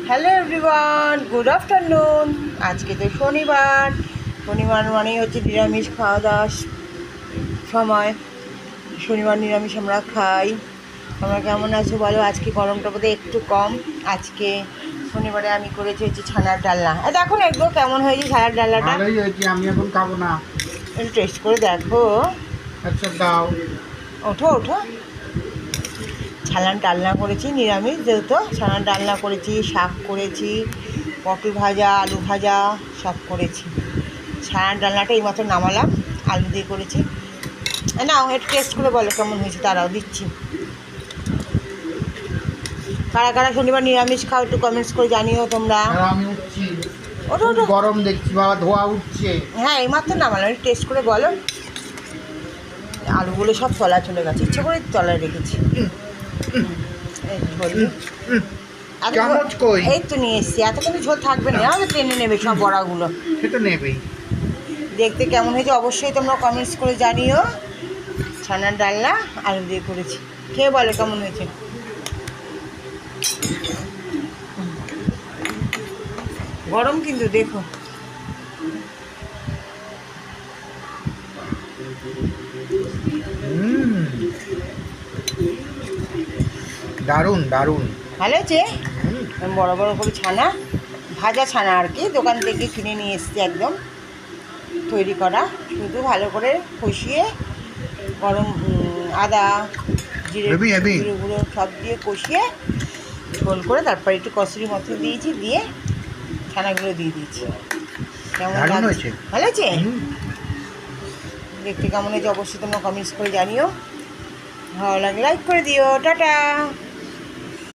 Hello everyone, good afternoon. আজকে তো শনিবার মানেই হচ্ছে নিরামিষ খাওয়া দাওয়ার সময়। শনিবার নিরামিষ আমরা খাই। তোমরা কেমন আছো বলো? আজকে গরমটা বোধহয় একটু কম। আজকে শনিবারে আমি করেছি হচ্ছে ছানার ডালনা। দেখো না এগুলো কেমন হয়েছে ছানার ডালনাটা। আমি এখন খাবো না। একটু টেস্ট করে দেখো। আচ্ছা দাও। ওঠো ওঠো। ছানার ডালনা করেছি নিরামিষ, যেহেতু ছানার ডালনা করেছি, শাক করেছি, পটল ভাজা, আলু ভাজা সব করেছি। ছানার ডালনাটা এইমাত্র নামালাম, আলু দিয়ে করেছি। নাও একটু টেস্ট করে বলো কেমন হয়েছে, তারাও দিচ্ছি। কারা কারা শনিবার নিরামিষ খাও একটু কমেন্টস করে জানিও তোমরা। আমি উঠছি, ওঠো ওঠো। গরম দেখছি বাবা, ধোয়া উঠছে। হ্যাঁ এইমাত্র নামালাম, একটু টেস্ট করে বলো। আলুগুলো সব তলায় চলে গেছে, ইচ্ছে করে তলায় রেখেছি। চামচ কই? এই তো নিয়ে এসছি, এত কিন্তু ঝোল থাকবে না, আমাদের টেনে নেবে সব বড়াগুলো। সে তো নেবেই। দেখতে কেমন হয়েছে অবশ্যই তোমরা কমেন্টস করে জানিও। ছানার ডালনা আলু দিয়ে করেছি, খেয়ে বলো কেমন হয়েছে। গরম কিন্তু দেখো। দারুণ দারুণ। ভালো হয়েছে। বড় বড় করে ছানা, ভাজা ছানা আর কি, দোকান থেকে কিনে নিয়ে এসছি, একদম তৈরি করা। শুধু ভালো করে কষিয়ে গরম আদা জিরে গুঁড়ো সব দিয়ে কষিয়ে ঝোল করে তারপর একটু কসুরি মতো দিয়েছি, দিয়ে ছানাগুলো দিয়ে দিয়েছি। কেমন লাগছে? ভালো হয়েছে। দেখতে কেমন হয়েছে অবশ্যই তোমরা কমেন্টস করে জানিও। ভালো লাগলে লাইক করে দিও। টাটা।